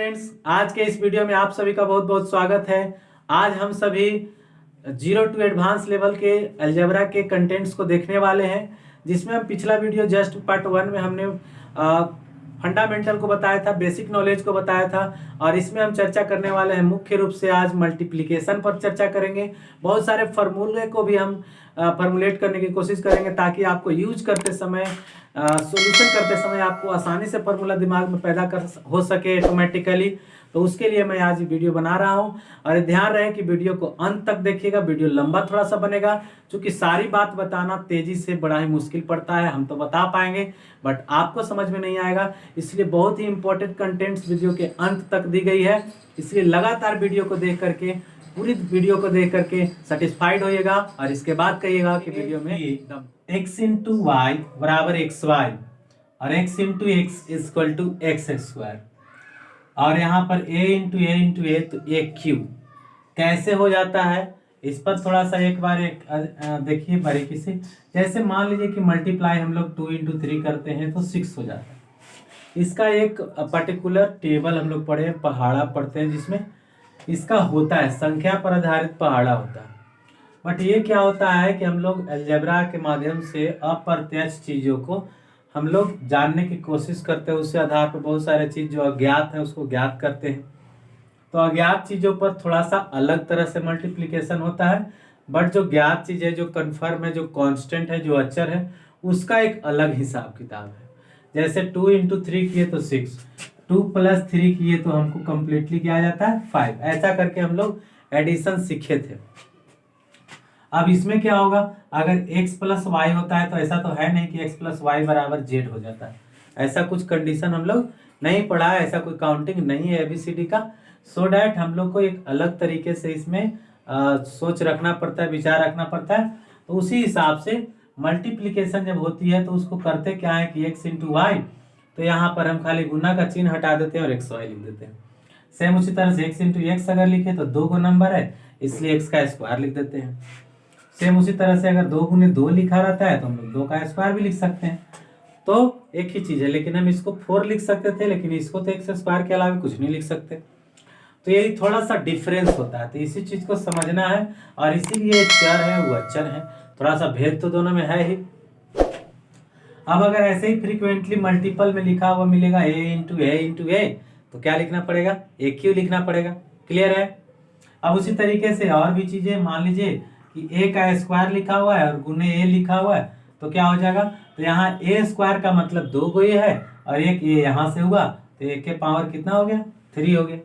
Friends, आज के इस वीडियो में आप सभी का बहुत बहुत स्वागत है। आज हम सभी 0 टू एडवांस लेवल के अलजेब्रा के कंटेंट्स को देखने वाले हैं, जिसमें हम पिछला वीडियो जस्ट पार्ट 1 में हमने फंडामेंटल को बताया था, बेसिक नॉलेज को बताया था, और इसमें हम चर्चा करने वाले हैं मुख्य रूप से आज मल्टीप्लिकेशन पर चर्चा करेंगे। बहुत सारे फार्मूले को भी हम फॉर्मुलेट करने की कोशिश करेंगे ताकि आपको यूज करते समय सॉल्यूशन करते समय आपको आसानी से फार्मूला दिमाग में पैदा कर हो सके ऑटोमेटिकली। तो उसके लिए मैं आज वीडियो बना रहा हूं, और ध्यान रहे कि वीडियो को अंत तक देखिएगा। वीडियो लंबा थोड़ा सा बनेगा, क्योंकि सारी बात बताना तेजी से बड़ा ही मुश्किल पड़ता है। हम तो बता पाएंगे बट आपको समझ में नहीं आएगा, इसलिए बहुत ही इंपॉर्टेंट कंटेंट्स वीडियो के अंत तक दी गई है। इसलिए लगातार वीडियो को देख करके, पूरी वीडियो को देख करके सेटिस्फाइड होइएगा, और इसके बाद कहिएगा कि वीडियो में एकदम x इंटू वाई बराबर एक्स वाई और x into X equal to X square, और यहाँ पर a इंटू ए तो ए क्यू कैसे हो जाता है, इस पर थोड़ा सा एक बार देखिए बारीकी से। जैसे मान लीजिए कि मल्टीप्लाई हम लोग 2 इंटू 3 करते हैं तो 6 हो जाता है। इसका एक पर्टिकुलर टेबल हम लोग पढ़े, पहाड़ा पढ़ते हैं, जिसमें इसका होता है संख्या पर आधारित पहाड़ा होता है। बट ये क्या होता है कि हम लोग अलजेब्रा के माध्यम से अप्रत्यक्ष चीज़ों को हम लोग जानने की कोशिश करते हैं। उसके आधार पर बहुत सारे चीज़ जो अज्ञात है उसको ज्ञात करते हैं। तो अज्ञात चीज़ों पर थोड़ा सा अलग तरह से मल्टीप्लिकेशन होता है, बट जो ज्ञात चीज़ है, जो कन्फर्म है, जो कांस्टेंट है, जो अचर है, उसका एक अलग हिसाब किताब है। जैसे 2 इंटू 3 किए तो 6, 2 प्लस 3 किए तो हमको कंप्लीटली क्या आ जाता है 5। ऐसा करके हम लोग एडिशन सीखे थे। अब इसमें क्या होगा, अगर x प्लस वाई होता है तो ऐसा तो है नहीं कि x प्लस वाई बराबर z हो जाता है। ऐसा कुछ कंडीशन हम लोग नहीं पढ़ा है, ऐसा कोई काउंटिंग नहीं है ABCD का। सो डैट हम लोग को एक अलग तरीके से इसमें सोच रखना पड़ता है, विचार रखना पड़ता है। तो उसी हिसाब से मल्टीप्लिकेशन जब होती है तो उसको करते क्या है कि x इंटू वाई, तो यहाँ पर हम खाली गुना का चिन्ह हटा देते हैं और एक्स वाई लिख देते हैं। सेम उसी तरह से x इंटू एक्स अगर लिखे तो 2 को नंबर है, इसलिए x का स्क्वायर लिख देते हैं। सेम उसी तरह से अगर 2 गुने 2 लिखा रहता है तो हम लोग 2 का स्क्वायर भी लिख सकते हैं। तो एक ही चीज है, लेकिन हम इसको 4 लिख सकते थे, लेकिन इसको तो एक्स स्क्वायर के अलावा कुछ नहीं लिख सकते। तो यही थोड़ा सा डिफरेंस होता है, तो इसी चीज को समझना है, और इसीलिए एक चर है वो अचर है। थोड़ा सा भेद तो दोनों में है ही। अब अगर ऐसे ही फ्रीक्वेंटली मल्टीपल में लिखा हुआ मिलेगा a इंटू ए तो क्या लिखना पड़ेगा, ए क्यू लिखना पड़ेगा। क्लियर है। अब उसी तरीके से और भी चीजें, मान लीजिए कि a का स्क्वायर लिखा हुआ है और गुने a लिखा हुआ है, तो क्या हो जाएगा, तो यहाँ a स्क्वायर का मतलब 2 को a है, और एक a यहाँ से हुआ तो a के पावर कितना हो गया, 3 हो गया।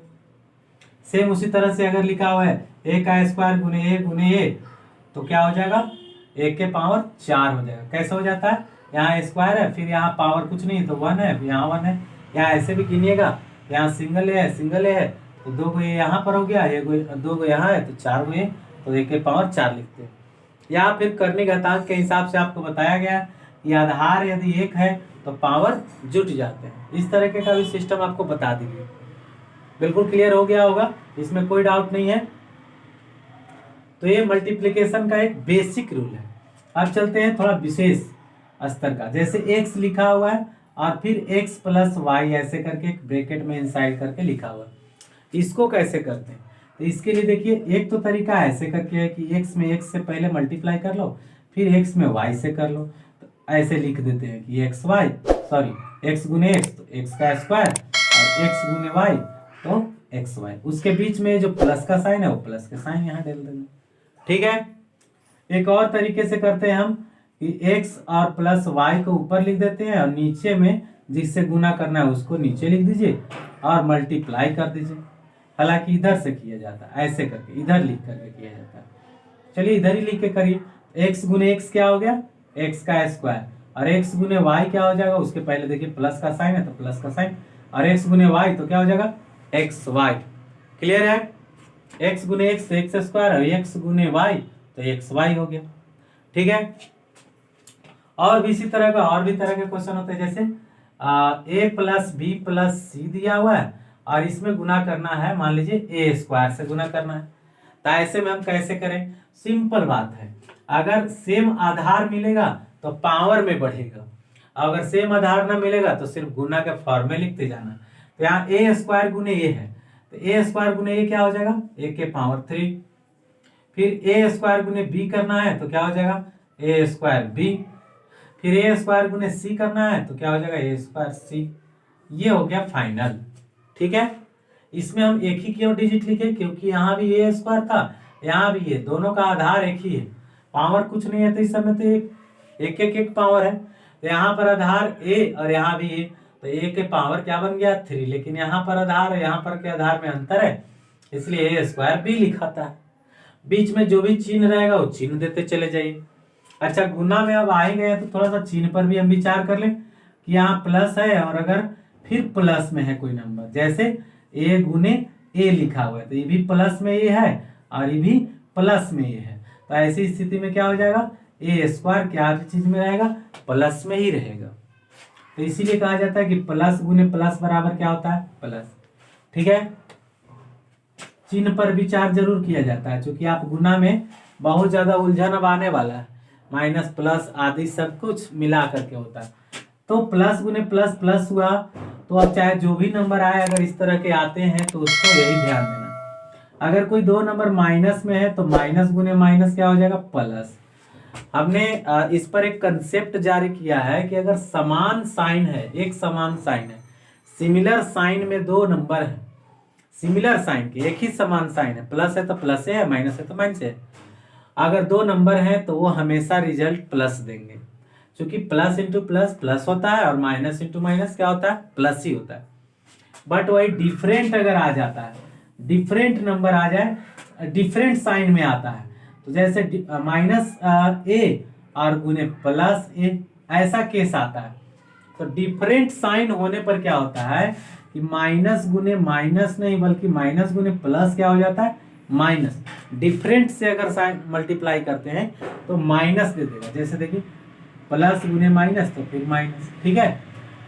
सेम उसी तरह से अगर लिखा हुआ है a का स्क्वायर गुने a तो क्या हो जाएगा, a के पावर 4 हो जाएगा। कैसे हो जाता है, यहाँ स्क्वायर है, फिर यहाँ पावर कुछ नहीं तो 1 है, यहाँ 1 है। यहाँ ऐसे भी गिनिएगा, यहाँ सिंगल है तो 2 को यहाँ पर हो गया, 2 को यहाँ है तो 4 को तो a के पावर 4 लिखते हैं। या फिर करनी घातांक के हिसाब से आपको बताया गया कि आधार यदि 1 है तो पावर जुट जाते हैं। इस तरीके का भी सिस्टम आपको बता दीजिए। बिल्कुल क्लियर हो गया होगा, इसमें कोई डाउट नहीं है। तो ये मल्टीप्लिकेशन का एक बेसिक रूल है। अब चलते हैं थोड़ा विशेष स्तर का। जैसे x लिखा हुआ है और फिर x प्लस वाई ऐसे करके एक ब्रैकेट में इंसाइड करके लिखा हुआ है, इसको कैसे करते हैं। तो इसके लिए देखिए, एक तो तरीका ऐसे करके है कि x में x से पहले मल्टीप्लाई कर लो, फिर x में y से कर लो। तो ऐसे लिख देते हैं कि x गुने x तो x का स्क्वायर, और x गुने y तो एक्स वाई। उसके बीच में जो प्लस का साइन है वो प्लस का साइन यहाँ डाल देंगे। ठीक है। एक और तरीके से करते हैं हम कि x और प्लस y को ऊपर लिख देते हैं, और नीचे में जिससे गुना करना है उसको नीचे लिख दीजिए और मल्टीप्लाई कर दीजिए। हालांकि इधर से किया जाता है, ऐसे करके इधर लिख करके किया जाता है। चलिए इधर ही लिख के करिए। x गुने x क्या हो गया, x का स्क्वायर, और x गुने y क्या हो जाएगा, उसके पहले देखिए प्लस का साइन है तो प्लस का साइन, और x गुने y तो क्या हो जाएगा, एक्स वाई। क्लियर है। x गुने एक्स तो एक्स स्क्वायर, और x गुने y तो एक्स वाई हो गया। ठीक है। और भी इसी तरह का और भी तरह के क्वेश्चन होते हैं। जैसे a प्लस बी प्लस सी दिया हुआ है, और इसमें गुना करना है, मान लीजिए a स्क्वायर से गुना करना है। तो ऐसे में हम कैसे करें, सिंपल बात है। अगर सेम आधार मिलेगा तो पावर में बढ़ेगा, अगर सेम आधार ना मिलेगा तो सिर्फ गुना के फॉर्म में लिखते जाना। तो यहाँ ए स्क्वायर गुने ए है, तो ए स्क्वायर गुने ए क्या हो जाएगा, ए के पावर 3। फिर ए स्क्वायर गुने बी करना है तो क्या हो जाएगा, ए स्क्वायर बी। फिर ए स्क्वायर गुने सी करना है तो क्या हो जाएगा, ए स्क्वायर सी। ये हो गया फाइनल। ठीक है, इसमें हम एक ही क्यों डिजिट लिखे, क्योंकि यहाँ भी ए स्क्वायर था, यहाँ भी ये, दोनों का आधार एक ही है, पावर कुछ नहीं है, तो इस समय तो एक एक पावर है। तो यहाँ पर आधार ए और यहाँ भी ए, तो ए के पावर क्या बन गया 3, लेकिन यहाँ पर आधार और यहाँ पर के आधार में अंतर है, इसलिए ए स्क्वायर बी लिखाता है। बीच में जो भी चिन्ह रहेगा वो चिन्ह देते चले जाइए। अच्छा, गुना में अब आ ही गए तो थोड़ा सा चिन्ह पर भी हम विचार कर लें कि यहाँ प्लस है और अगर फिर प्लस में है कोई नंबर, जैसे ए गुने ए लिखा हुआ है तो ये भी प्लस में ए है और ये भी प्लस में ए है, तो ऐसी स्थिति में क्या हो जाएगा, ए स्क्वायर क्या चीज में रहेगा, प्लस में ही रहेगा। तो इसीलिए कहा जाता है कि प्लस गुने प्लस बराबर क्या होता है, प्लस। ठीक है, चिन्ह पर विचार जरूर किया जाता है, क्योंकि आप गुना में बहुत ज्यादा उलझन अब आने वाला है, माइनस प्लस आदि सब कुछ मिला करके होता है। तो प्लस गुने प्लस प्लस हुआ, तो अब चाहे जो भी नंबर आए अगर इस तरह के आते हैं तो उसको यही ध्यान देना। अगर कोई दो नंबर माइनस में है तो माइनस गुने माइनस क्या हो जाएगा, प्लस। हमने इस पर एक कंसेप्ट जारी किया है कि अगर समान साइन है, एक समान साइन है, सिमिलर साइन में दो नंबर है, सिमिलर साइन के एक ही समान साइन है, प्लस है तो प्लस है, माइनस है तो माइनस है, अगर दो नंबर हैं तो वो हमेशा रिजल्ट प्लस देंगे, क्योंकि प्लस इंटू प्लस प्लस होता है और माइनस इंटू माइनस क्या होता है, प्लस ही होता है। बट वही डिफरेंट अगर आ जाता है, डिफरेंट नंबर आ जाए, डिफरेंट साइन में आता है, तो जैसे माइनस ए और गुने प्लस ए, ऐसा केस आता है। तो डिफरेंट साइन होने पर क्या होता है कि माइनस गुने माइनस नहीं बल्कि माइनस गुने प्लस क्या हो जाता है, माइनस। डिफरेंट से अगर साइन मल्टीप्लाई करते हैं तो माइनस दे देगा, जैसे देखिए प्लस गुने माइनस तो फिर माइनस। ठीक है,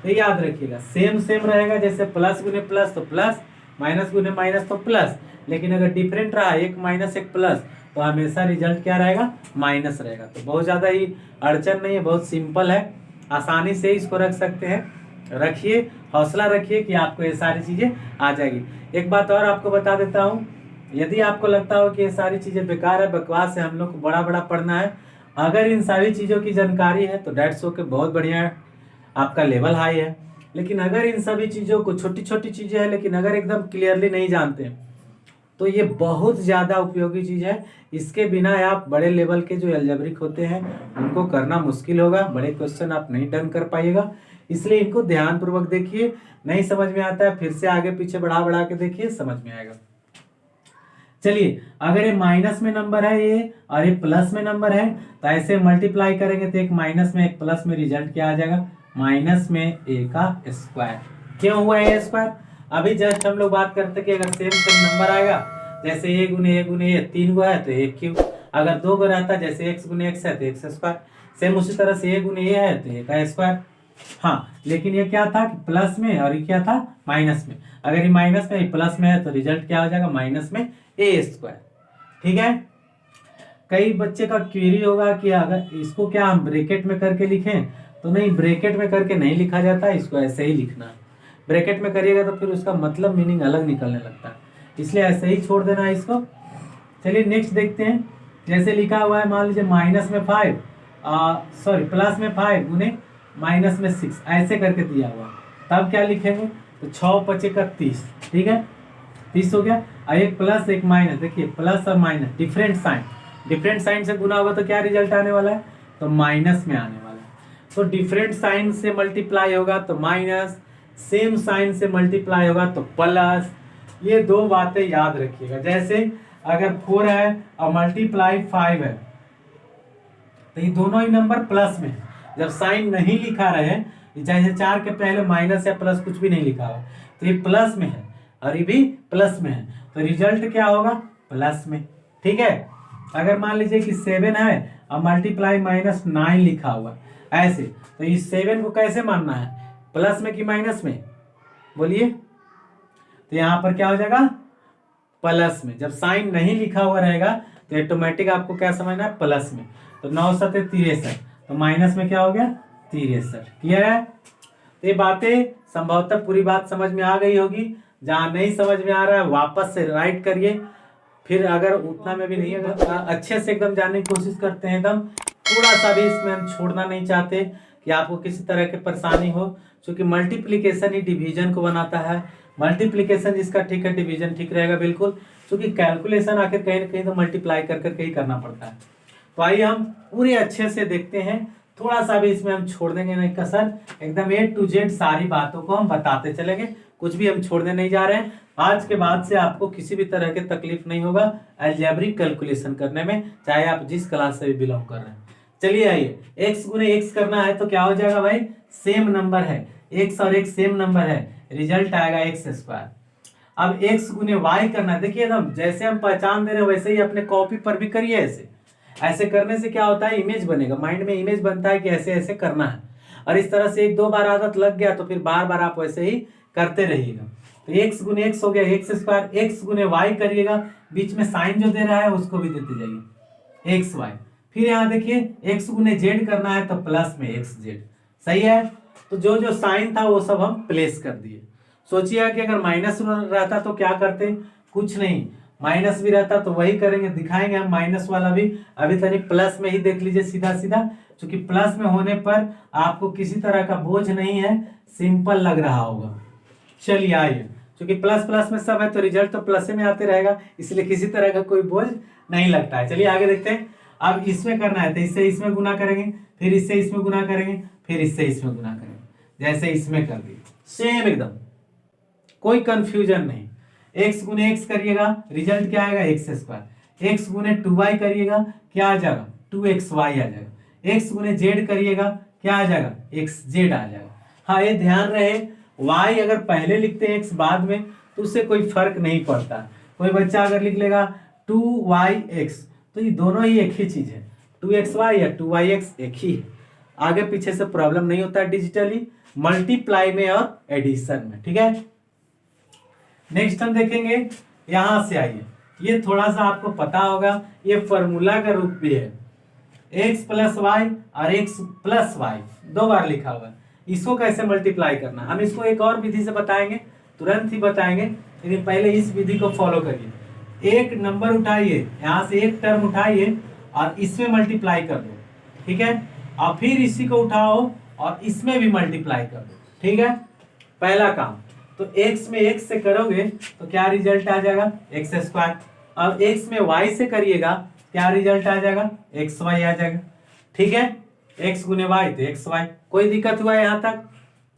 तो याद रखिएगा सेम सेम रहेगा, जैसे प्लस गुने प्लस तो प्लस, माइनस गुने माइनस तो प्लस, लेकिन अगर डिफरेंट रहा एक माइनस एक प्लस तो हमेशा रिजल्ट क्या रहेगा, माइनस रहेगा। तो बहुत ज़्यादा ही अड़चन नहीं है, बहुत सिंपल है, आसानी से इसको रख सकते हैं। रखिए, हौसला रखिए कि आपको ये सारी चीज़ें आ जाएगी। एक बात और आपको बता देता हूँ, यदि आपको लगता हो कि ये सारी चीज़ें बेकार है, बकवास है, हम लोग को बड़ा बड़ा पढ़ना है, अगर इन सारी चीज़ों की जानकारी है तो डेट्स ओके, बहुत बढ़िया है, आपका लेवल हाई है। लेकिन अगर इन सभी चीज़ों को, छोटी छोटी चीज़ें हैं लेकिन अगर एकदम क्लियरली नहीं जानते तो ये बहुत ज़्यादा उपयोगी चीज़ है। इसके बिना आप बड़े लेवल के जो अलजेब्रिक होते हैं उनको करना मुश्किल होगा, बड़े क्वेश्चन आप नहीं डन कर पाइएगा। इसलिए इनको ध्यानपूर्वक देखिए, नहीं समझ में आता है फिर से आगे पीछे बढ़ा के देखिए, समझ में आएगा। चलिए, अगर ये माइनस में नंबर है ये और ये प्लस में नंबर है तो ऐसे मल्टीप्लाई करेंगे तो एक माइनस में एक प्लस में रिजल्ट क्या आ जाएगा, माइनस में ए का स्क्वायर। क्यों हुआ ए स्क्वायर, अभी जस्ट हम लोग बात करते कि अगर सेम सेम नंबर आएगा, जैसे ए गुने ए 3 गो है तो ए क्यूब, अगर 2 गो रहता जैसे एक्स गुने एक्स है तो एक्स स्क्वायर, सेम उसी तरह से ए गुने ए है तो ए का स्क्वायर। हाँ, लेकिन ये क्या था कि प्लस में और ये क्या था, माइनस में। अगर ये माइनस में प्लस में है तो रिजल्ट क्या हो जाएगा, माइनस में ए स्क्वायर। ठीक है, कई बच्चे का क्वेरी होगा कि अगर इसको क्या हम ब्रैकेट में करके लिखें, तो नहीं, ब्रैकेट में करके नहीं लिखा जाता, इसको ऐसे ही लिखना है। ब्रैकेट में करिएगा तो फिर उसका मतलब मीनिंग अलग निकलने लगता है, इसलिए ऐसे ही छोड़ देना है इसको। चलिए नेक्स्ट देखते हैं, जैसे लिखा हुआ है मान लीजिए माइनस में 5 प्लस में 5 गुने माइनस में 6, ऐसे करके दिया हुआ, तब क्या लिखेंगे, तो 6 5 31, ठीक है, 30 हो गया। और एक प्लस एक माइनस, देखिए प्लस और माइनस डिफरेंट साइन से गुना होगा तो क्या रिजल्ट आने वाला है, तो माइनस में आने वाला है। तो डिफरेंट साइन से मल्टीप्लाई होगा तो माइनस, सेम साइन से मल्टीप्लाई होगा तो प्लस। ये दो बातें याद रखिएगा, जैसे अगर 4 है और मल्टीप्लाई 5 है तो ये दोनों ही नंबर प्लस में है। जब साइन नहीं लिखा रहे, जैसे 4 के पहले माइनस या प्लस कुछ भी नहीं लिखा हुआ, तो ये प्लस में है और ये भी प्लस में है, तो रिजल्ट क्या होगा, प्लस में। ठीक है, अगर मान लीजिए कि 7 है और मल्टीप्लाई -9 लिखा हुआ ऐसे, तो इस 7 को कैसे मानना है, प्लस में कि माइनस में, बोलिए। तो यहाँ पर क्या हो जाएगा, प्लस में। जब साइन नहीं लिखा हुआ रहेगा तो ऑटोमेटिक आपको क्या समझना है, प्लस में। तो 9 7 63, तो माइनस में क्या हो गया, 63। क्लियर है, तो ये बातें संभवतः पूरी बात समझ में आ गई होगी। जहाँ नहीं समझ में आ रहा है वापस से राइट करिए, फिर अगर उतना में भी नहीं है, अच्छे से एकदम जानने की कोशिश करते हैं, एकदम थोड़ा सा भी इसमें हम छोड़ना नहीं चाहते कि आपको किसी तरह की परेशानी हो, क्योंकि मल्टीप्लिकेशन ही डिवीजन को बनाता है। मल्टीप्लिकेशन जिसका ठीक है डिवीजन ठीक रहेगा बिल्कुल, क्योंकि कैलकुलेशन आखिर कहीं ना कहीं तो मल्टीप्लाई कर करके ही करना पड़ता है। तो आइए हम पूरे अच्छे से देखते हैं, थोड़ा सा भी इसमें हम छोड़ देंगे नहीं कसर, एकदम A to Z सारी बातों को हम बताते चलेंगे, कुछ भी हम छोड़ने नहीं जा रहे हैं। आज के बाद से आपको किसी भी तरह की तकलीफ नहीं होगा अलजेब्रिक कैलकुलेशन करने में, चाहे आप जिस क्लास से भी बिलोंग कर रहे हैं। चलिए आइए, x गुने x करना है तो क्या हो जाएगा भाई, सेम नंबर है, x और x सेम नंबर है, रिजल्ट आएगा एक्स स्क्वायर। अब x गुने y करना है, देखिए एकदम जैसे हम पहचान दे रहे हैं वैसे ही अपने कॉपी पर भी करिए। ऐसे ऐसे करने से क्या होता है, इमेज बनेगा, माइंड में इमेज बनता है कि ऐसे ऐसे करना है, और इस तरह से एक दो बार आदत लग गया तो फिर बार बार आप वैसे ही करते रहिएगा। तो x गुने x हो गया एक्स स्क्वायर, x गुने y करिएगा, बीच में साइन जो दे रहा है उसको भी देते जाइए एक्स वाई। फिर यहाँ देखिए x गुने z करना है तो प्लस में एक्स जेड, सही है। तो जो जो साइन था वो सब हम प्लेस कर दिए। सोचिए कि अगर माइनस रहता तो क्या करते, कुछ नहीं, माइनस भी रहता तो वही करेंगे, दिखाएंगे हम माइनस वाला भी। अभी तक प्लस में ही देख लीजिए सीधा सीधा, क्योंकि प्लस में होने पर आपको किसी तरह का बोझ नहीं है, सिंपल लग रहा होगा। चलिए आइए, क्योंकि प्लस प्लस में सब है तो रिजल्ट तो प्लस में आते रहेगा, इसलिए किसी तरह का कोई बोझ नहीं लगता है। चलिए आगे देखते हैं। अब इसमें करना है तो इससे इसमें गुना करेंगे, फिर इससे इसमें गुना करेंगे, फिर इससे इसमें गुना करेंगे, जैसे इसमें कर दिए सेम एकदम, कोई कंफ्यूजन नहीं। x गुने x करिएगा, रिजल्ट क्या आएगा एक्स स्क्वायर। x गुने 2y करिएगा, क्या आ जाएगा 2xy आ जाएगा। x गुने z करिएगा, क्या आ जाएगा xz आ जाएगा। हाँ ये ध्यान रहे, y अगर पहले लिखते हैं x बाद में तो उससे कोई फर्क नहीं पड़ता। कोई बच्चा अगर लिख लेगा 2yx तो ये दोनों ही एक ही चीज है, 2xy या 2yx एक ही है, आगे पीछे से प्रॉब्लम नहीं होता डिजिटली, मल्टीप्लाई में और एडिशन में, ठीक है। नेक्स्ट हम देखेंगे, यहां से आइए, ये थोड़ा सा आपको पता होगा, ये फॉर्मूला का रूप भी है, x प्लस वाई और x प्लस वाई दो बार लिखा हुआ है। इसको कैसे मल्टीप्लाई करना, हम इसको एक और विधि से बताएंगे, तुरंत ही बताएंगे, लेकिन पहले इस विधि को फॉलो करिए। एक नंबर उठाइए, यहां से एक टर्म उठाइए और इसमें मल्टीप्लाई कर दो, ठीक है, और फिर इसी को उठाओ और इसमें भी मल्टीप्लाई कर दो, ठीक है। पहला काम तो x में x से करोगे तो क्या रिजल्ट आ जाएगा एक्स स्क्वायर, और x में y से करिएगा क्या रिजल्ट आ जाएगा एक्स वाई आ जाएगा, ठीक है। x गुने y तो एक्स वाई, कोई दिक्कत हुआ है यहाँ तक,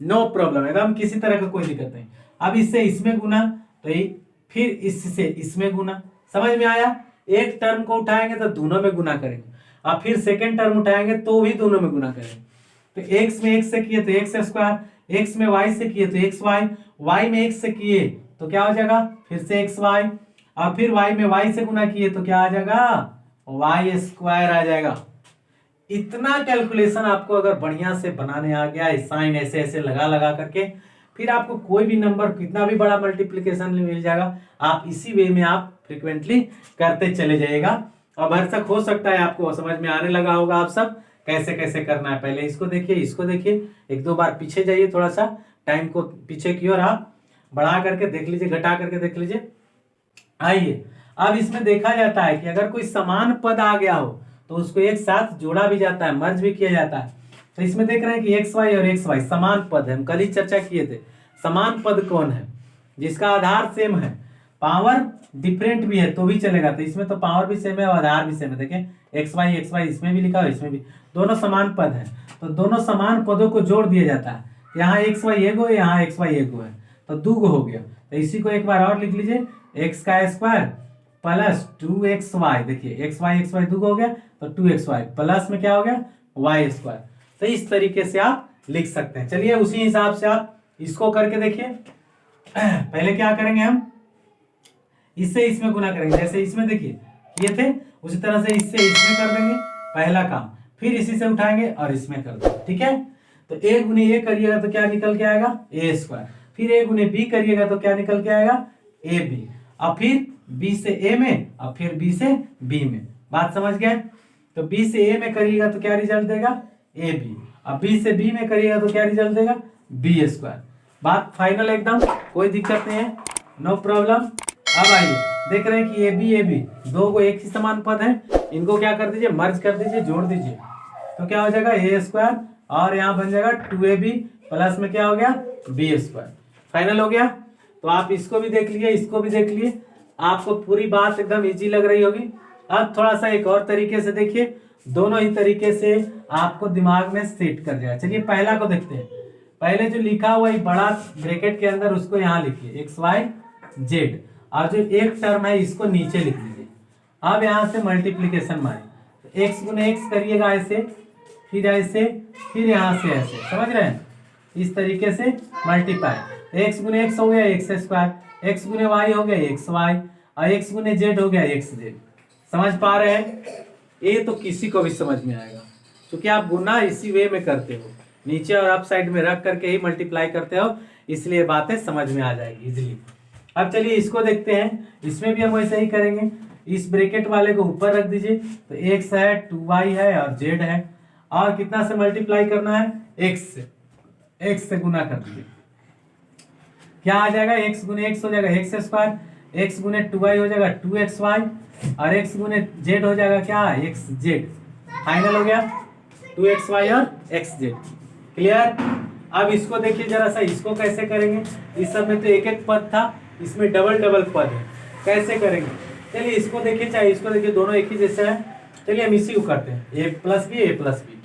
नो प्रॉब्लम, एकदम किसी तरह का कोई दिक्कत नहीं। अब इससे इसमें गुना तो फिर इससे इसमें गुना, समझ में आया। एक टर्म को उठाएंगे तो दोनों में गुना करेंगे, और फिर सेकेंड टर्म उठाएंगे तो भी दोनों में गुना करेंगे। तो x में x से किए तो एक्स स्क्वायर, x में y से किए तो एक्स वाई, y में x से किए तो क्या हो जाएगा फिर से एक्स वाई, और फिर y में y से गुना किए तो क्या आ जाएगा y स्क्वायर आ जाएगा। इतना कैलकुलेशन आपको अगर बढ़िया से बनाने आ गया, साइन ऐसे ऐसे लगा लगा करके, फिर आपको कोई भी नंबर कितना भी बड़ा मल्टीप्लिकेशन मिल जाएगा, आप इसी वे में आप फ्रिक्वेंटली करते चले जाइएगा। अब हर तक हो सकता है आपको समझ में आने लगा होगा आप सब कैसे कैसे करना है। पहले इसको देखिए, इसको देखिए, एक दो बार पीछे जाइए, थोड़ा सा टाइम को पीछे की ओर आप बढ़ा करके देख लीजिए, घटा करके देख लीजिए। आइए, अब इसमें देखा जाता है कि अगर कोई समान पद आ गया हो तो उसको एक साथ जोड़ा भी जाता है, मर्ज भी किया जाता है। तो इसमें देख रहे हैं कि एक्स वाई और एक्स वाई समान पद है, हम कल ही चर्चा किए थे। समान पद कौन है, जिसका आधार सेम है, पावर डिफरेंट भी है तो भी चलेगा। तो इसमें तो पावर भी सेम है और आधार भी सेम है, देखें एक्स वाई इसमें भी लिखा है, इसमें भी, दोनों समान पद है, तो दोनों समान पदों को जोड़ दिया जाता है। यहाँ एक्स वाई एगो है, यहाँ एक्स वाई एगो है, तो दूगो हो गया। तो इसी को एक बार और लिख लीजिए, एक्स का स्क्वायर प्लस 2xy, देखिए एक्स वाई दूगो हो गया तो 2xy प्लस में क्या हो गया वाई स्क्वायर। तो इस तरीके से आप लिख सकते हैं। चलिए उसी हिसाब से आप इसको करके देखिए। पहले क्या करेंगे, हम इससे इसमें गुना करेंगे, जैसे इसमें देखिए किए थे उसी तरह से इससे इसमें कर देंगे, पहला काम। फिर इसी से उठाएंगे और इसमें कर देंगे, ठीक है। तो a गुने a करिएगा तो क्या निकल के आएगा a स्क्वायर, फिर a गुने b करिएगा तो क्या निकल के आएगा ab, और फिर b से a में और फिर b से b में, बात समझ गए। तो b से a में करिएगा तो क्या रिजल्ट देगा ab, और b से b में करिएगा तो क्या रिजल्ट देगा b स्क्वायर। बात फाइनल एकदम, कोई दिक्कत नहीं है, नो प्रॉब्लम। अब आइए देख रहे हैं कि ए बी दो को एक ही समान पद है, इनको क्या कर दीजिए, मर्ज कर दीजिए, जोड़ दीजिए, तो क्या हो जाएगा ए स्क्वायर और यहाँ बन जाएगा 2ab प्लस में क्या हो गया बी स्क्वायर। फाइनल हो गया। तो आप इसको भी देख लिए, इसको भी देख लिए, आपको पूरी बात एकदम इजी लग रही होगी। अब थोड़ा सा एक और तरीके से देखिए, दोनों ही तरीके से आपको दिमाग में सेट कर जाएगा। चलिए पहला को देखते हैं। पहले जो लिखा हुआ है बड़ा ब्रैकेट के अंदर उसको यहाँ लिखिए एक्स वाई जेड, और जो एक टर्म है इसको नीचे लिख लीजिए। अब यहाँ से मल्टीप्लीकेशन मारिए, तो एक्स गुने एक्स करिएगा ऐसे, फिर ऐसे, फिर यहाँ से ऐसे, समझ रहे हैं, इस तरीके से मल्टीप्लाई। एक्स गुने एक्स हो गया एक्स स्क्वायर, एक्स गुने वाई हो गया एक्स वाई, और एक्स गुने जेड हो गया एक्स जेड। समझ पा रहे हैं? ये तो किसी को भी समझ में आएगा, क्योंकि आप गुना इसी वे में करते हो, नीचे और अप साइड में रख करके ही मल्टीप्लाई करते हो, इसलिए बातें समझ में आ जाएगी इजीली। अब चलिए इसको देखते हैं, इसमें भी हम वैसे ही करेंगे। इस ब्रैकेट वाले को ऊपर रख दीजिए, तो एक्स है, 2y है और जेड है, और कितना से मल्टीप्लाई करना है, एक्स से गुना कर दीजिए। क्या आ जाएगा, एक्स गुने एक्स हो जाएगा एक्स स्क्वायर, एक्स गुने 2y हो जाएगा 2xy, और एक्स गुने जेड हो जाएगा क्या, एक्स जेड। फाइनल हो गया 2xy और एक्स जेड। क्लियर? अब इसको देखिए जरा सा, इसको कैसे करेंगे, इस सब में तो एक एक पद था, इसमें डबल डबल पद है, कैसे करेंगे। चलिए इसको देखिए, चाहे इसको देखिए, दोनों एक ही जैसे है। चलिए हम इसी को करते हैं, ए प्लस बी,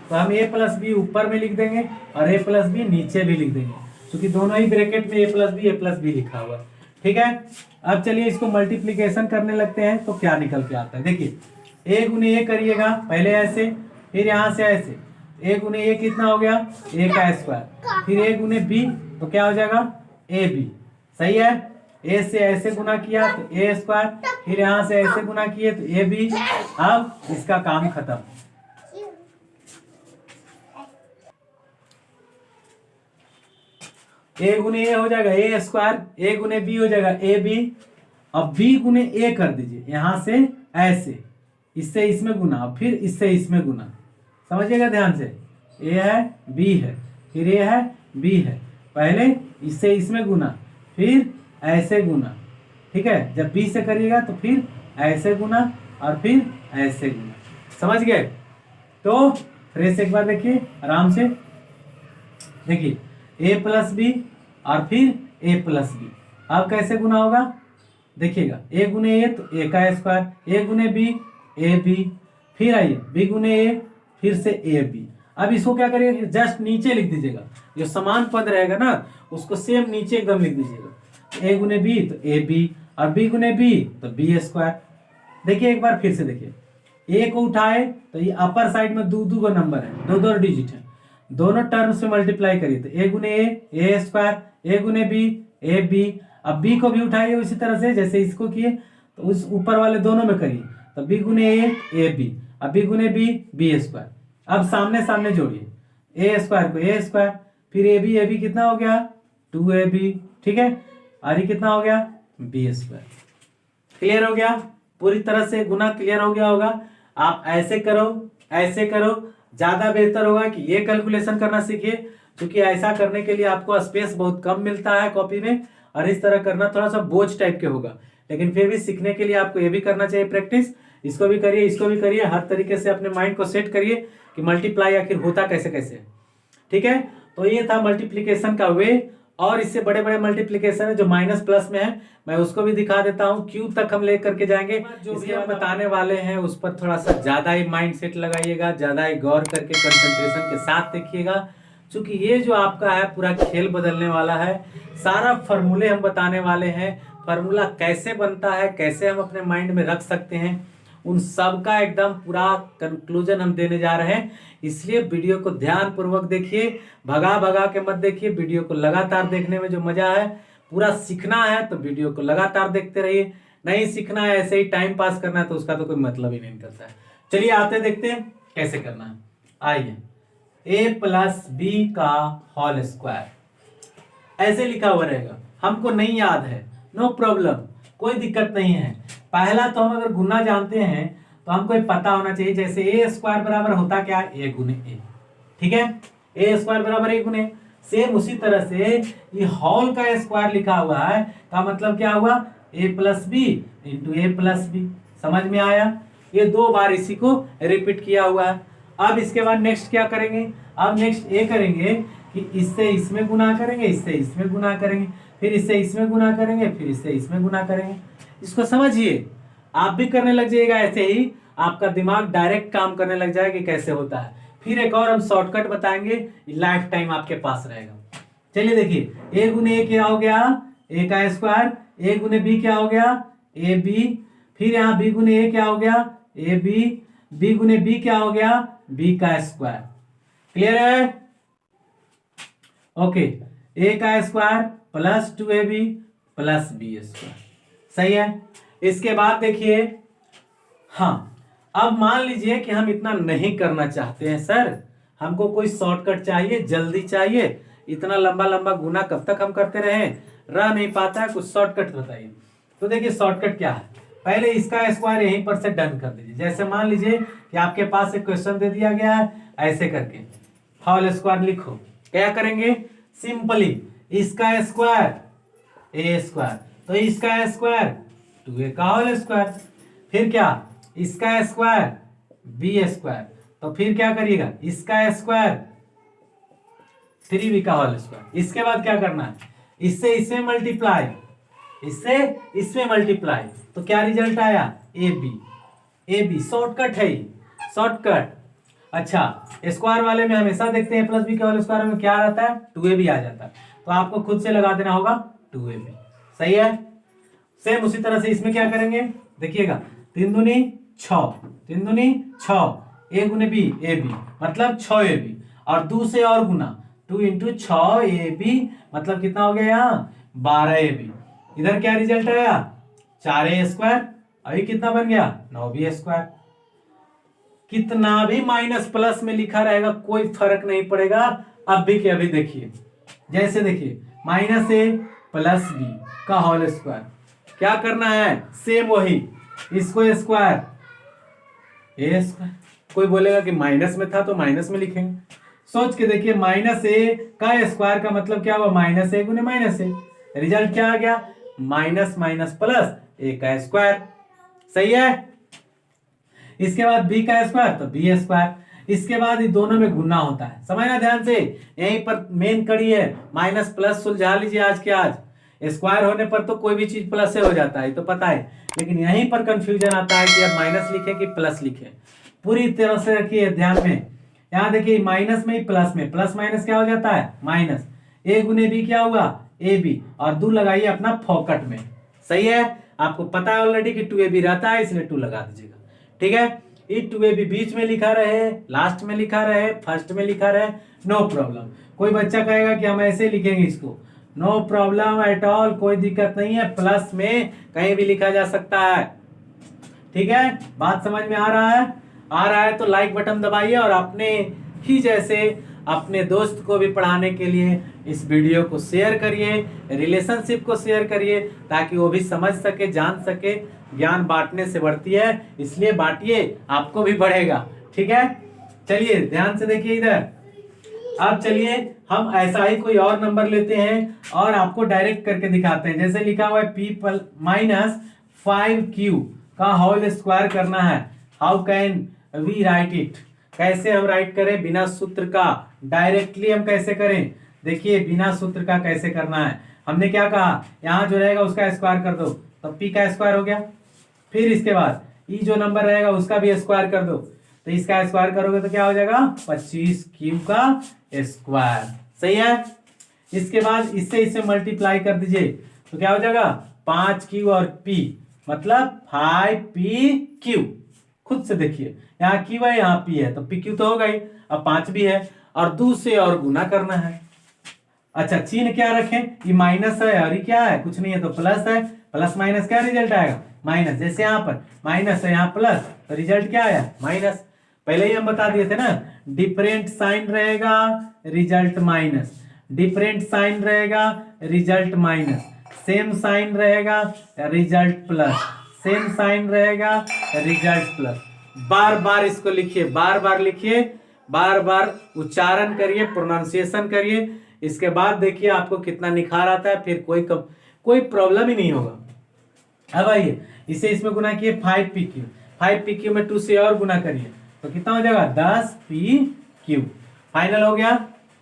तो हम ए प्लस बी ऊपर में लिख देंगे और ए प्लस बी नीचे भी लिख देंगे, क्योंकि दोनों ही ब्रैकेट में ए प्लस बी लिखा हुआ है। ठीक है, अब चलिए इसको मल्टीप्लीकेशन करने लगते हैं, तो क्या निकल के आता है देखिए। ए गुने ए करिएगा पहले ऐसे, फिर यहाँ से ऐसे, ए गुने ए कितना हो गया, ए का स्क्वायर, फिर ए गुने बी, तो क्या हो जाएगा ए बी। सही है, ए से ऐसे गुना किया तो ए स्क्वायर, फिर यहाँ से ऐसे गुना किए तो ए बी। अब इसका काम खत्म। ए गुने ए हो जाएगा ए स्क्वायर, ए गुने बी हो जाएगा ए बी। अब बी गुने ए कर दीजिए, यहां से ऐसे, इससे इसमें गुना, फिर इससे इसमें गुना, समझिएगा ध्यान से। ए है, बी है, फिर ए है, बी है, पहले इससे इसमें गुना, फिर ऐसे गुना। ठीक है, जब बी से करिएगा तो फिर ऐसे गुना और फिर ऐसे गुना। समझ गए? तो फ्रेश एक बार देखिए आराम से, देखिए ए प्लस बी और फिर ए प्लस बी। अब कैसे गुना होगा देखिएगा, ए गुने ए तो ए का स्क्वायर, ए गुने बी ए बी, फिर आइए बी गुने ए, फिर से ए बी। अब इसको क्या करिएगा, जस्ट नीचे लिख दीजिएगा, जो समान पद रहेगा ना उसको सेम नीचे एकदम लिख दीजिएगा। ए गुने बी तो ए बी, और बी गुने बी तो बी स्क्वायर। देखिए एक बार फिर से देखिए, ए को उठाए तो ये अपर साइड में दो दो नंबर है, दो दो डिजिट है, दोनों टर्म से मल्टीप्लाई करिए तो ए गुने ए स्क्वायर, ए गुने बी ए बी। अब बी को भी उठाइए उसी तरह से जैसे इसको किए, तो उस ऊपर वाले दोनों में करिए, तो बी गुने ए बी, अब बी गुने बी स्क्वायर। अब सामने सामने जोड़िए, ए स्क्वायर को ए स्क्वायर, फिर ए बी कितना हो गया 2ab। ठीक है, और ये कितना हो गया बी स्क्वायर। क्लियर हो गया? पूरी तरह से गुना क्लियर हो गया होगा। आप ऐसे करो, ऐसे करो, ज्यादा बेहतर होगा कि ये कैलकुलेशन करना सीखिए, क्योंकि ऐसा करने के लिए आपको स्पेस बहुत कम मिलता है कॉपी में, और इस तरह करना थोड़ा सा बोझ टाइप के होगा, लेकिन फिर भी सीखने के लिए आपको ये भी करना चाहिए प्रैक्टिस। इसको भी करिए, इसको भी करिए, हर तरीके से अपने माइंड को सेट करिए कि मल्टीप्लाई आखिर होता कैसे कैसे। ठीक है, तो ये था मल्टीप्लीकेशन का वे। और इससे बड़े बड़े मल्टीप्लीकेशन है जो माइनस प्लस में है, मैं उसको भी दिखा देता हूँ, क्यों तक हम लेकर के जाएंगे। जो भी हम बताने वाले हैं उस पर थोड़ा सा ज्यादा ही माइंड सेट लगाइएगा, ज्यादा ही गौर करके कंसंट्रेशन के साथ देखिएगा, क्योंकि ये जो आपका है पूरा खेल बदलने वाला है। सारा फॉर्मूले हम बताने वाले हैं, फार्मूला कैसे बनता है, कैसे हम अपने माइंड में रख सकते हैं, उन सब का एकदम पूरा कंक्लूजन हम देने जा रहे हैं। इसलिए वीडियो को ध्यान पूर्वक देखिए, भगा भगा के मत देखिए। वीडियो को लगातार देखने में जो मजा है, पूरा सीखना है तो वीडियो को लगातार देखते रहिए। नहीं सीखना है, ऐसे ही टाइम पास करना है, तो उसका तो कोई मतलब ही नहीं करता है। चलिए आते देखते हैं कैसे करना है। आइए, a प्लस बी का होल स्क्वायर ऐसे लिखा हुआ रहेगा, हमको नहीं याद है, नो प्रॉब्लम, कोई दिक्कत नहीं है। पहला तो हम अगर गुना जानते हैं तो हमको पता होना चाहिए, जैसे ए स्क्वायर बराबर होता क्या, ए गुने ए। ठीक है, ए स्क्वायर बराबर ए गुने, सेम उसी तरह से ये होल का स्क्वायर लिखा हुआ है का मतलब क्या हुआ, a plus B into A plus B. समझ में आया? ये 2 बार इसी को रिपीट किया हुआ है। अब इसके बाद नेक्स्ट क्या करेंगे, अब नेक्स्ट ये करेंगे कि इससे इसमें गुना करेंगे, इससे इसमें गुना करेंगे, फिर इससे इसमें गुना करेंगे, फिर इससे इसमें गुना करेंगे। इसको समझिए, आप भी करने लग जाइएगा, ऐसे ही आपका दिमाग डायरेक्ट काम करने लग जाएगा कि कैसे होता है। फिर एक और हम शॉर्टकट बताएंगे, लाइफ टाइम आपके पास रहेगा। चलिए देखिए, ए गुने ए क्या हो गया, ए का स्क्वायर, ए गुने बी क्या हो गया, ए बी, फिर यहाँ बी गुने ए क्या हो गया, ए बी, बी गुने बी क्या हो गया, बी का स्क्वायर। क्लियर है? ओके, ए का square plus 2ab plus B square. सही है? इसके बाद देखिए, हाँ अब मान लीजिए कि हम इतना नहीं करना चाहते हैं सर, हमको कोई शॉर्टकट चाहिए, जल्दी चाहिए, इतना लंबा लंबा गुना कब तक हम करते रहे, रह नहीं पाता है, कुछ शॉर्टकट बताइए। तो देखिए शॉर्टकट क्या है, पहले इसका स्क्वायर यहीं पर से डन कर दीजिए। जैसे मान लीजिए कि आपके पास एक क्वेश्चन दे दिया गया है, ऐसे करके होल स्क्वायर लिखो। क्या करेंगे, सिंपली इसका स्क्वायर ए स्क्वायर, तो इसका स्क्वायर 2a का होल स्क्वायर, फिर क्या इसका स्क्वायर बी स्क्वायर, तो फिर क्या करिएगा इसका स्क्वायर 3b का होल स्क्वायर। इसके बाद क्या करना है, इससे इसमें मल्टीप्लाई, इससे इसमें मल्टीप्लाई, तो क्या रिजल्ट आया, ए बी। शॉर्टकट है ये, शॉर्टकट। अच्छा, स्क्वायर वाले में हमेशा देखते हैं प्लस बी के होल स्क्वायर में क्या आता है, 2ab आ जाता है, तो आपको खुद से लगा देना होगा 2ab। सही है? सेम उसी तरह से इसमें क्या करेंगे, देखिएगा 3 दूनी 6, 3 दूनी 6, ए गुने बी ए बी मतलब 6ab, और 2 से और गुना 2 इंटू 6ab मतलब कितना हो गया यहाँ 12ab। इधर क्या रिजल्ट आया 4a स्क्वायर, अभी कितना बन गया 9b स्क्वायर। कितना भी माइनस प्लस में लिखा रहेगा कोई फर्क नहीं पड़ेगा। अब भी के अभी देखिए, जैसे देखिए माइनस ए प्लस बी का होल स्क्वायर, क्या करना है, सेम वही, इसको स्क्वायर ए स्क्वायर। कोई बोलेगा कि माइनस में था तो माइनस में लिखेंगे, सोच के देखिए, माइनस ए का स्क्वायर का मतलब क्या हुआ, माइनस ए गुने माइनस ए, रिजल्ट क्या आ गया, माइनस माइनस प्लस ए का स्क्वायर। सही है? इसके बाद बी का स्क्वायर तो बी स्क्वायर, इसके बाद ये दोनों में गुना होता है। समझना ध्यान से, यहीं पर मेन कड़ी है, माइनस प्लस सुलझा लीजिए आज के आज। स्क्वायर होने पर तो कोई भी चीज प्लस से हो जाता है, तो पता है, लेकिन यहीं पर कंफ्यूजन आता है कि अब माइनस लिखे कि प्लस लिखे। पूरी तरह से रखिए ध्यान में, यहाँ देखिए माइनस में ही प्लस में, प्लस माइनस क्या हो जाता है माइनस, ए गुने बी क्या हुआ ए बी, और 2 लगाइए अपना फोकट में। सही है? आपको पता है ऑलरेडी कि 2ab रहता है, इसलिए 2 लगा दीजिएगा। ठीक है? ये 2ab बीच में लिखा रहे, लास्ट में लिखा रहे, फर्स्ट में लिखा रहे, नो प्रॉब्लम। कोई बच्चा कहेगा कि हम ऐसे लिखेंगे इसको, नो प्रॉब्लम एट ऑल, कोई दिक्कत नहीं है, प्लस में कहीं भी लिखा जा सकता है। ठीक है? बात समझ में आ रहा है? आ रहा है तो लाइक बटन दबाइए, और अपने ही जैसे अपने दोस्त को भी पढ़ाने के लिए इस वीडियो को शेयर करिए, रिलेशनशिप को शेयर करिए, ताकि वो भी समझ सके, जान सके। ज्ञान बांटने से बढ़ती है, इसलिए बांटिए, आपको भी बढ़ेगा। ठीक है? चलिए ध्यान से देखिए इधर। अब चलिए हम ऐसा ही कोई और नंबर लेते हैं और आपको डायरेक्ट करके दिखाते हैं। जैसे लिखा हुआ है p माइनस 5q का होल स्क्वायर करना है। How can we write it, कैसे हम राइट करें बिना सूत्र का, डायरेक्टली हम कैसे करें। देखिए बिना सूत्र का कैसे करना है, हमने क्या कहा, यहाँ जो रहेगा उसका स्क्वायर कर दो, तो p का स्क्वायर हो गया। फिर इसके बाद ई जो नंबर रहेगा उसका भी स्क्वायर कर दो, तो इसका स्क्वायर करोगे तो क्या हो जाएगा 25q का स्क्वायर। सही है? इसके बाद इससे इसे मल्टीप्लाई कर दीजिए, तो क्या हो जाएगा 5q और p मतलब 5pq। खुद से देखिए, यहाँ q है यहाँ p है, तो pq तो हो गई, अब 5 भी है, और 2 से और गुना करना है। अच्छा, चिन्ह क्या रखें, ये माइनस है और ये क्या है, कुछ नहीं है, तो प्लस है, प्लस माइनस क्या रिजल्ट आएगा माइनस। जैसे यहाँ पर माइनस है यहाँ प्लस, तो रिजल्ट क्या आया माइनस। पहले ही हम बता दिए थे ना, डिफरेंट साइन रहेगा रिजल्ट माइनस, डिफरेंट साइन रहेगा रिजल्ट माइनस, सेम साइन रहेगा रिजल्ट प्लस, सेम साइन रहेगा रिजल्ट प्लस। बार बार इसको लिखिए, बार बार लिखिए, बार बार उच्चारण करिए, प्रोनाउंसिएशन करिए। इसके बाद देखिए आपको कितना निखार आता है, फिर कोई प्रॉब्लम ही नहीं होगा। अब आइए इसे इसमें गुना किए 5pq, 5pq में 2 से और गुना करिए तो कितना हो जाएगा 10pq। फाइनल हो गया।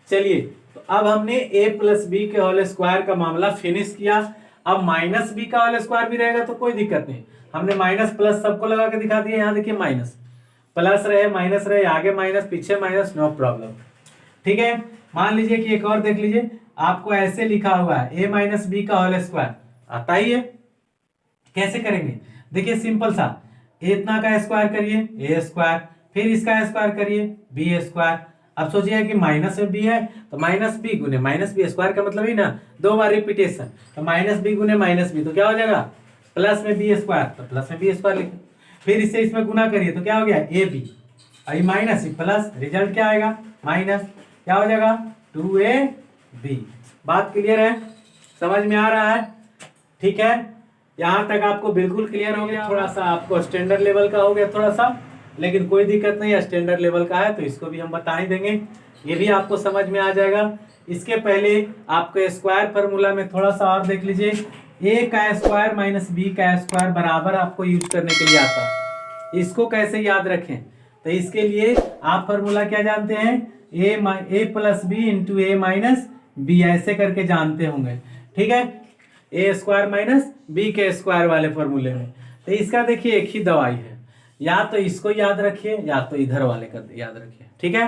चलिए तो अब हमने a प्लस बी के होल स्क्वायर का मामला फिनिश किया। अब माइनस बी का होल स्क्वायर भी रहेगा तो कोई दिक्कत नहीं, हमने माइनस प्लस सबको लगा के दिखा दिया। यहाँ देखिए माइनस प्लस रहे माइनस रहे, आगे माइनस पीछे माइनस, नो प्रॉब्लम। ठीक है, मान लीजिए कि एक और देख लीजिए, आपको ऐसे लिखा हुआ है a माइनस बी का होल स्क्वायर, आता ही है। कैसे करेंगे, देखिए सिंपल सा, इतना का स्क्वायर करिए a स्क्वायर, फिर इसका स्क्वायर करिए b स्क्वायर। अब सोचिए कि माइनस में b है तो माइनस बी गुने माइनस बी, स्क्वायर का मतलब ही ना 2 बार रिपीटेशन, तो माइनस बी गुने माइनस बी तो क्या हो जाएगा प्लस में बी स्क्वायर, तो प्लस में बी स्क्वायर लिखे। फिर इससे इसमें गुना करिए तो क्या हो गया A B, I minus plus, result क्या आएगा माइनस, क्या हो जाएगा 2ab। बात क्लियर है, समझ में आ रहा है? ठीक है, यहाँ तक आपको बिल्कुल क्लियर हो गया। थोड़ा सा आपको स्टैंडर्ड लेवल का हो गया थोड़ा सा, लेकिन कोई दिक्कत नहीं है, स्टैंडर्ड लेवल का है तो इसको भी हम बता ही देंगे, ये भी आपको समझ में आ जाएगा। इसके पहले आपको स्क्वायर फार्मूला में थोड़ा सा और देख लीजिए, a का स्क्वायर माइनस बी का स्क्वायर बराबर आपको यूज करने के लिए आता है। इसको कैसे याद रखें, तो इसके लिए आप फार्मूला क्या जानते हैं, a plus B into A minus B, ऐसे करके जानते होंगे। ठीक है, ए स्क्वायर माइनस बी के स्क्वायर वाले फॉर्मूले में। तो इसका देखिए एक ही दवाई है, या तो इसको याद रखिए या तो इधर वाले का याद रखिए। ठीक है,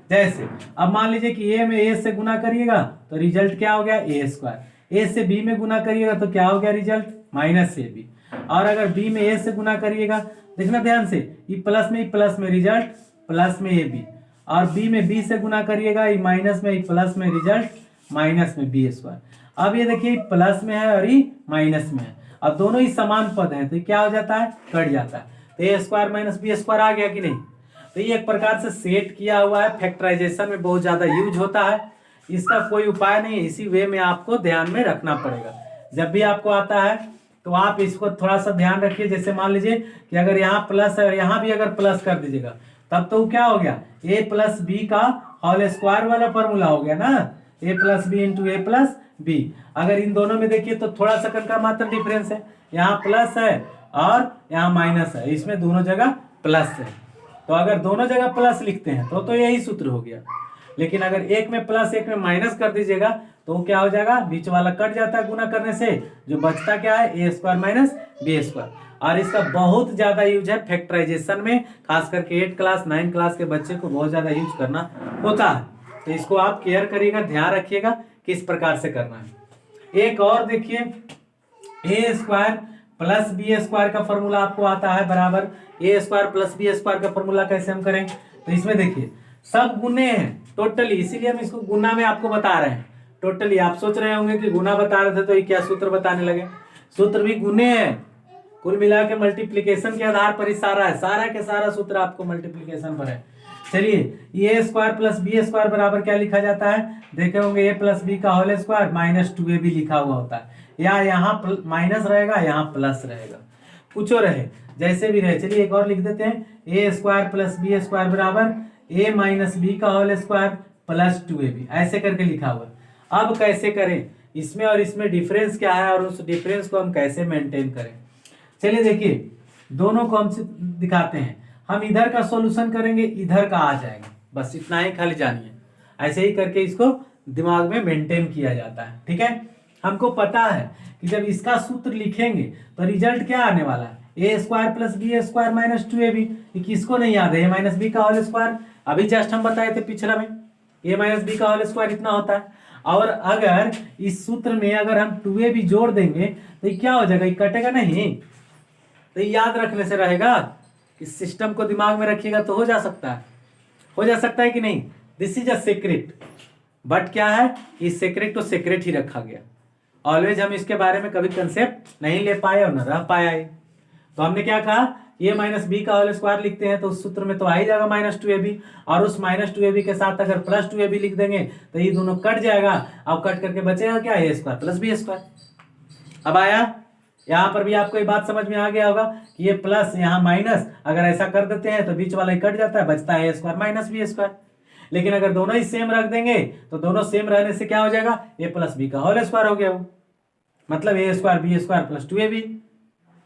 जैसे अब मान लीजिए कि ए में ए से गुना करिएगा तो रिजल्ट क्या हो गया ए स्क्वायर, ए से बी में गुना करिएगा तो क्या हो गया रिजल्ट माइनस ए बी, और अगर बी में ए से गुना करिएगा, देखना ध्यान से, ये प्लस में रिजल्ट प्लस में ए बी, और बी में बी से गुना करिएगा, ये माइनस में प्लस में रिजल्ट माइनस में बी स्क्वायर। अब ये देखिए प्लस में है और ये माइनस में है, अब दोनों ही समान पद हैं तो क्या हो जाता है कट जाता है, तो A square minus B square आ गया कि नहीं। तो ये एक प्रकार से सेट किया हुआ है, फैक्टराइजेशन में बहुत ज्यादा यूज होता है, इसका कोई उपाय नहीं है, इसी वे में आपको ध्यान में रखना पड़ेगा। जब भी आपको आता है तो आप इसको थोड़ा सा ध्यान रखिए। जैसे मान लीजिए कि अगर यहाँ प्लस है और यहाँ भी अगर प्लस कर दीजिएगा तब तो क्या हो गया a प्लस बी का होल स्क्वायर वाला फॉर्मूला हो गया ना, a plus B into A plus B. अगर इन दोनों में देखिए तो थोड़ा सा का मात्र डिफरेंस है, यहाँ प्लस है और यहाँ माइनस है, इसमें दोनों जगह प्लस है, तो अगर दोनों जगह प्लस लिखते हैं तो यही सूत्र हो गया। लेकिन अगर एक में प्लस एक में माइनस कर दीजिएगा तो क्या हो जाएगा, बीच वाला कट जाता है गुना करने से, जो बचता क्या है A square minus B square. और इसका बहुत ज्यादा यूज है फैक्टराइजेशन में, खास करके 8 क्लास 9 क्लास के बच्चे को बहुत ज्यादा यूज करना होता है, तो इसको आप केयर करिएगा, ध्यान रखिएगा किस प्रकार से करना है। एक और देखिए, ए स्क्वायर प्लस बी स्क्वायर का फॉर्मूला आपको आता है बराबर ए स्क्वायर प्लस बी स्क्वायर का फॉर्मूला कैसे हम करें, तो इसमें देखिए सब गुने हैं टोटली, इसीलिए हम इसको गुना में आपको बता रहे हैं टोटली। आप सोच रहे होंगे कि गुना बता रहे थे तो ये क्या सूत्र बताने लगे, सूत्र भी गुने हैं, कुल मिला के मल्टीप्लीकेशन के आधार पर ही सारा है, सारा के सारा सूत्र आपको मल्टीप्लीकेशन पर है। चलिए ए स्क्वायर प्लस बी स्क्वायर बराबर क्या लिखा जाता है, देखे होंगे ए प्लस बी का होल स्क्वायर माइनस 2ab लिखा हुआ होता है, या यहाँ माइनस रहेगा यहाँ प्लस रहेगा, कुछ और रहे जैसे भी रहे। चलिए एक और लिख देते हैं, ए स्क्वायर प्लस बी स्क्वायर बराबर ए माइनस बी का होल स्क्वायर प्लस 2ab, ऐसे करके लिखा हुआ। अब कैसे करें, इसमें और इसमें डिफरेंस क्या है और उस डिफरेंस को हम कैसे मेंटेन करें। चलिए देखिए दोनों को हम दिखाते हैं, हम इधर का सॉल्यूशन करेंगे इधर का आ जाएगा, बस इतना ही खाली जानिए, ऐसे ही करके इसको दिमाग में मेंटेन किया जाता है। ठीक है, हमको पता है कि जब इसका सूत्र लिखेंगे तो रिजल्ट क्या आने वाला है, A square plus B square minus 2ab। किसको नहीं याद है, ए माइनस बी का होल स्क्वायर, अभी जस्ट हम बताए थे पिछला में, ए माइनस बी का होल स्क्वायर इतना होता है। और अगर इस सूत्र में अगर हम 2ab जोड़ देंगे तो ये क्या हो जाएगा, ये कटेगा नहीं, तो याद रखने से रहेगा, इस सिस्टम को दिमाग में रखिएगा तो हो जा सकता है, हो जा सकता है कि नहीं। This is a secret, but क्या है, इस सीक्रेट को सीक्रेट ही रखा गया, ऑलवेज हम इसके बारे में कभी कंसेप्ट नहीं ले पाए और न रह पाया। तो हमने क्या कहा, ये माइनस बी का होल स्क्वायर लिखते हैं तो उस सूत्र में तो आ ही जाएगा माइनस 2ab, और उस माइनस 2ab के साथ अगर प्लस 2ab लिख देंगे तो ये दोनों कट जाएगा, अब कट करके बचेगा क्या, A square plus B square. अब आया, यहाँ पर भी आपको ये बात समझ में आ गया होगा कि ये प्लस यहाँ माइनस, अगर ऐसा कर देते हैं तो बीच वाला ही कट जाता है, बचता है A square minus B square. लेकिन अगर दोनों ही सेम रख देंगे तो दोनों सेम रहने से क्या हो जाएगा, ए प्लस बी का होल स्क्वायर हो गया वो, मतलब A square B square plus 2ab।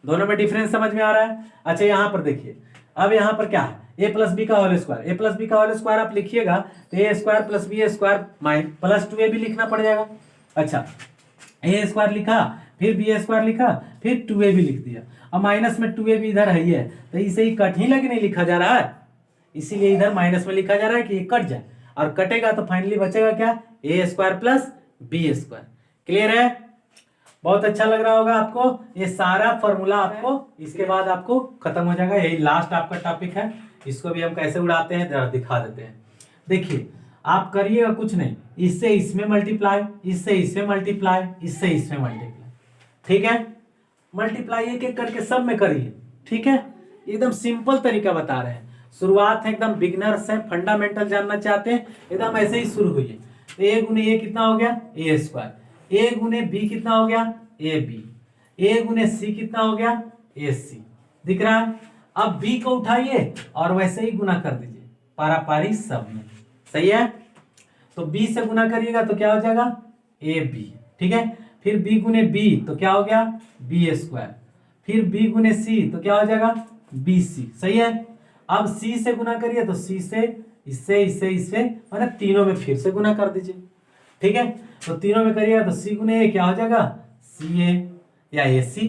दोनों में डिफरेंस समझ में आ रहा है। अच्छा यहाँ पर देखिए, अब यहाँ पर क्या है, ए प्लस बी का whole square, A plus B का होल स्क्वायर आप लिखिएगा तो A square plus B square plus 2ab लिखना पड़ जाएगा। अच्छा ए स्क्वायर लिखा, फिर बी स्क्वायर लिखा, फिर 2ab लिख दिया। अब माइनस में 2ab इधर है ही है, तो इसे ही कट ही लगे नहीं लिखा जा रहा है, इसीलिए इधर माइनस में लिखा जा रहा है कि ये कट जाए, और कटेगा तो फाइनली बचेगा क्या, A square plus B square. Clear है, बहुत अच्छा लग रहा होगा आपको। ये सारा फॉर्मूला आपको इसके बाद आपको खत्म हो जाएगा, यही लास्ट आपका टॉपिक है। इसको भी हम कैसे उड़ाते हैं जरा दिखा देते हैं। देखिए आप करिएगा कुछ नहीं, इससे इसमें मल्टीप्लाई, इससे इसमें मल्टीप्लाई, इससे इसमें मल्टीप्लाई, ठीक है। मल्टीप्लाई एक एक करके सब में करिए, ठीक है। एकदम सिंपल तरीका बता रहे हैं, शुरुआत है एकदम बिगिनर्स है, फंडामेंटल जानना चाहते हैं, एकदम ऐसे ही शुरू हुई है। तो ए गुने ए कितना हो गया, ए स्क्वायर, ए गुने बी कितना हो गया, ए बी, ए गुने सी कितना हो गया, ए सी, दिख रहा है। अब बी को उठाइए और वैसे ही गुना कर दीजिए पारापारी सब में, सही है। तो बी से गुना करिएगा तो क्या हो जाएगा, ए बी, ठीक है। फिर बी गुने बी तो क्या हो गया, बी स्क्वायर, फिर बी गुने सी तो क्या हो जाएगा, बी सी, सही है। अब सी से गुना करिए तो सी से, इससे इससे इससे, मतलब तीनों में फिर से गुना कर दीजिए, ठीक है। तो तीनों में करिएगा तो सी गुने ए क्या हो जाएगा, सी ए, या ए सी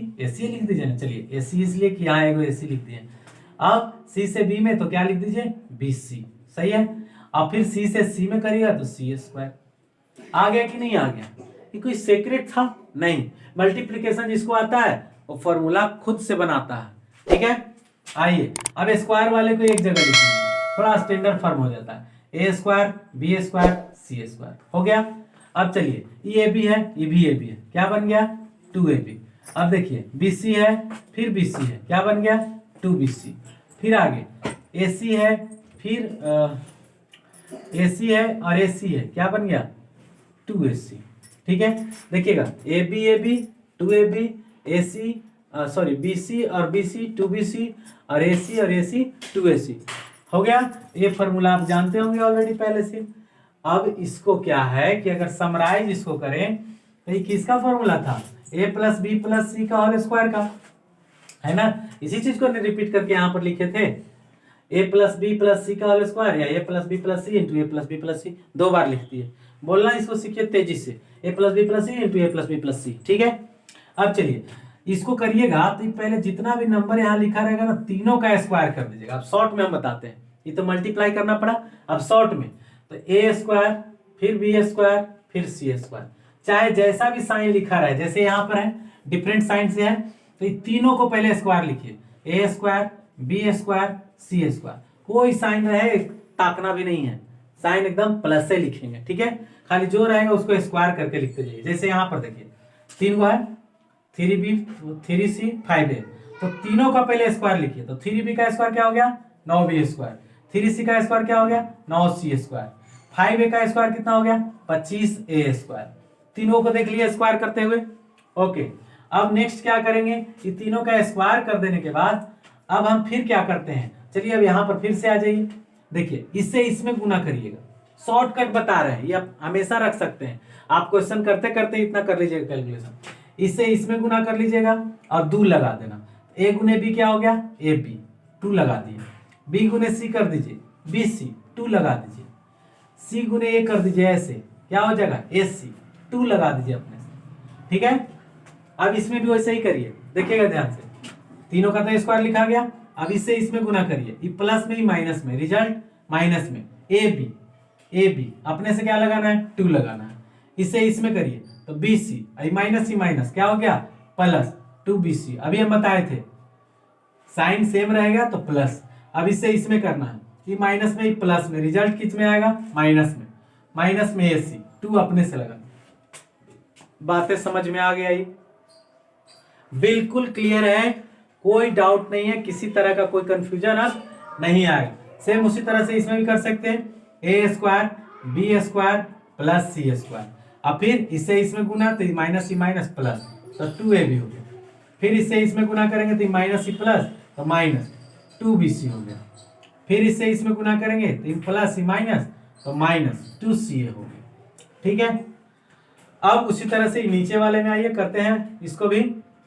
लिख दीजिए ना, चलिए ए सी इसलिए कि यहाँ एगो ए सी लिख दिए। अब सी से बी में तो क्या लिख दीजिए, बी सी, सही है। अब फिर सी से सी में करिएगा तो सी स्क्वायर। आ गया कि नहीं आ गया, ये कोई सीक्रेट था नहीं। मल्टीप्लिकेशन जिसको आता है वो फॉर्मूला खुद से बनाता है, ठीक है। आइए अब स्क्वायर वाले को एक जगह लिख दीजिए, थोड़ा स्टैंडर्ड फॉर्म हो जाता है, A square B square C square हो गया। अब चलिए ये बी है, ये भी ए बी है, क्या बन गया, 2ab। अब देखिए बी सी है, फिर बी सी है, क्या बन गया, 2bc। फिर आगे ए सी है, फिर ए सी है और ए सी है, क्या बन गया, 2ac, ठीक है। देखिएगा A B 2ab, A C sorry B C और बी सी 2bc, और ए सी 2ac हो गया। ये फॉर्मूला आप जानते होंगे ऑलरेडी पहले से। अब इसको क्या है कि अगर समराइज इसको करें तो ये किसका फॉर्मूला था, ए प्लस बी प्लस सी का होल स्क्वायर का, है ना। इसी चीज को रिपीट करके यहाँ पर लिखे थे, ए प्लस बी प्लस सी का होल स्क्वायर, या ए plus B plus C into A plus B plus सी, 2 बार लिखती है। बोलना इसको सीखिए तेजी से, ए plus B plus C into A plus B plus सी, ठीक है। अब चलिए इसको करिएगा तो पहले जितना भी नंबर यहाँ लिखा रहेगा ना, तीनों का स्क्वायर कर दीजिएगा। अब शॉर्ट में हम बताते हैं, ये तो मल्टीप्लाई करना पड़ा, अब शॉर्ट में तो ए स्क्वायर फिर बी स्क्वायर फिर सी स्क्वायर, चाहे जैसा भी साइन लिखा रहे, जैसे यहाँ पर है डिफरेंट साइन से है, तो ये तीनों को पहले स्क्वायर लिखिए, ए स्क्वायर बी स्क्वायर सी स्क्वायर, कोई साइन रहे ताकना भी नहीं है, साइन एकदम प्लस से लिखेंगे, ठीक है। खाली जो रहेगा उसको स्क्वायर करके लिखते जाइए। जैसे यहाँ पर देखिए 3 को है, 3b 3c 5a, तो तीनों का पहले स्क्वायर लिखिए। तो 3b का स्क्वायर क्या हो गया, 9b स्क्वायर, 3c का स्क्वायर क्या हो गया, 9c स्क्वायर, 5a का स्क्वायर कितना हो गया, 25a स्क्वायर। तीनों को देख लिया स्क्वायर करते हुए, ओके। अब नेक्स्ट क्या करेंगे, ये तीनों का स्क्वायर कर देने के बाद अब हम फिर क्या करते हैं, चलिए अब यहाँ पर फिर से आ जाइए। देखिए इससे इसमें गुना करिएगा, शॉर्टकट बता रहे हैं, ये आप हमेशा रख सकते हैं। आप क्वेश्चन करते करते इतना कर लीजिएगा कैलकुलेशन, इससे इसमें गुना कर लीजिएगा और 2 लगा देना। ए गुने बी क्या हो गया, ए बी, 2 लगा दिए। बी गुने सी कर दीजिए, बी सी, 2 लगा दीजिए। सी गुने ए कर दीजिए, ऐसे क्या हो जाएगा, ए सी, 2 लगा दीजिए अपने से, ठीक है। अब इसमें भी वैसे ही करिए, देखिएगा ध्यान से, तीनों का तो स्क्वायर लिखा गया। अब इससे इसमें गुना करिए, ये प्लस में ही माइनस में, रिजल्ट माइनस में, ए बी अपने से क्या लगाना है, 2 लगाना है। इससे इसमें करिए तो बी सी, माइनस ही माइनस क्या हो गया, प्लस 2bc। अभी हम बताए थे साइन सेम रहेगा तो प्लस। अब इससे इसमें करना है, ये माइनस में ही प्लस में, रिजल्ट किस में आएगा, माइनस में ए सी, 2 अपने से लगाना। बातें समझ में आ गया, ये बिल्कुल क्लियर है, कोई डाउट नहीं है, किसी तरह का कोई कंफ्यूजन अब नहीं आएगा। सेम उसी तरह से इसमें भी कर सकते हैं, ए स्क्वायर बी स्क्वायर प्लस सी स्क्वायर। अब फिर इससे इसमें गुना तो माइनस ही माइनस प्लस, तो 2ab हो गया। फिर इससे इसमें गुना करेंगे तो माइनस ही प्लस, तो माइनस 2bc हो गया। फिर इससे इसमें गुना करेंगे तो प्लस ही माइनस तो -2CA हो गया। ठीक है, अब उसी तरह से नीचे वाले में आइए, करते हैं इसको भी।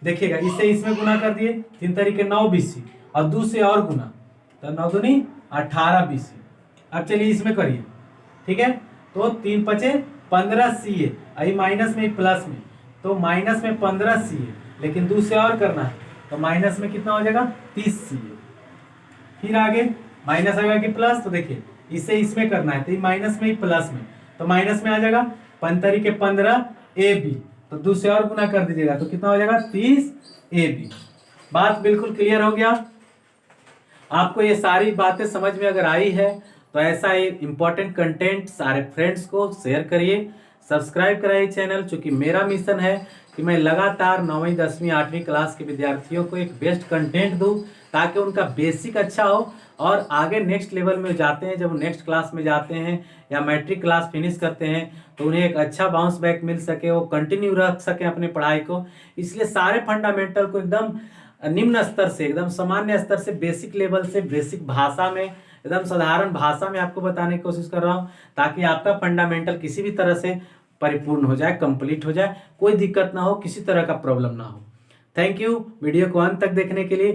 देखिएगा, इससे इसमें गुना कर दिए, 3 तरीके 9BC, और 2 से और गुना, तो 9 दूनी 18BC। अब चलिए इसमें करिए। ठीक है, तो 3 पचे 15CA, अभी माइनस में प्लस में, तो माइनस में 15CA, लेकिन 2 से और करना है, तो माइनस में कितना हो जाएगा 30CA। फिर आगे माइनस आएगा कि प्लस, तो देखिए इसे इसमें करना है, तो माइनस में ही प्लस में, तो माइनस में आ जाएगा 5 तरीके 15AB, तो 2 से और गुना कर दीजिएगा, तो कितना हो जाएगा 30AB। बात बिल्कुल क्लियर हो गया। आपको ये सारी बातें समझ में अगर आई है तो ऐसा एक इम्पोर्टेंट कंटेंट सारे फ्रेंड्स को शेयर करिए, सब्सक्राइब कराइए चैनल, क्योंकि मेरा मिशन है कि मैं लगातार 9वीं 10वीं 8वीं क्लास के विद्यार्थियों को एक बेस्ट कंटेंट दूं, ताकि उनका बेसिक अच्छा हो और आगे नेक्स्ट लेवल में जाते हैं, जब नेक्स्ट क्लास में जाते हैं या मैट्रिक क्लास फिनिश करते हैं, तो उन्हें एक अच्छा बाउंस बैक मिल सके, वो कंटिन्यू रख सके अपने पढ़ाई को। इसलिए सारे फंडामेंटल को एकदम निम्न स्तर से, एकदम सामान्य स्तर से, बेसिक लेवल से, बेसिक भाषा में, एकदम साधारण भाषा में आपको बताने की कोशिश कर रहा हूँ, ताकि आपका फंडामेंटल किसी भी तरह से परिपूर्ण हो जाए, कंप्लीट हो जाए, कोई दिक्कत ना हो, किसी तरह का प्रॉब्लम ना हो। थैंक यू वीडियो को अंत तक देखने के लिए।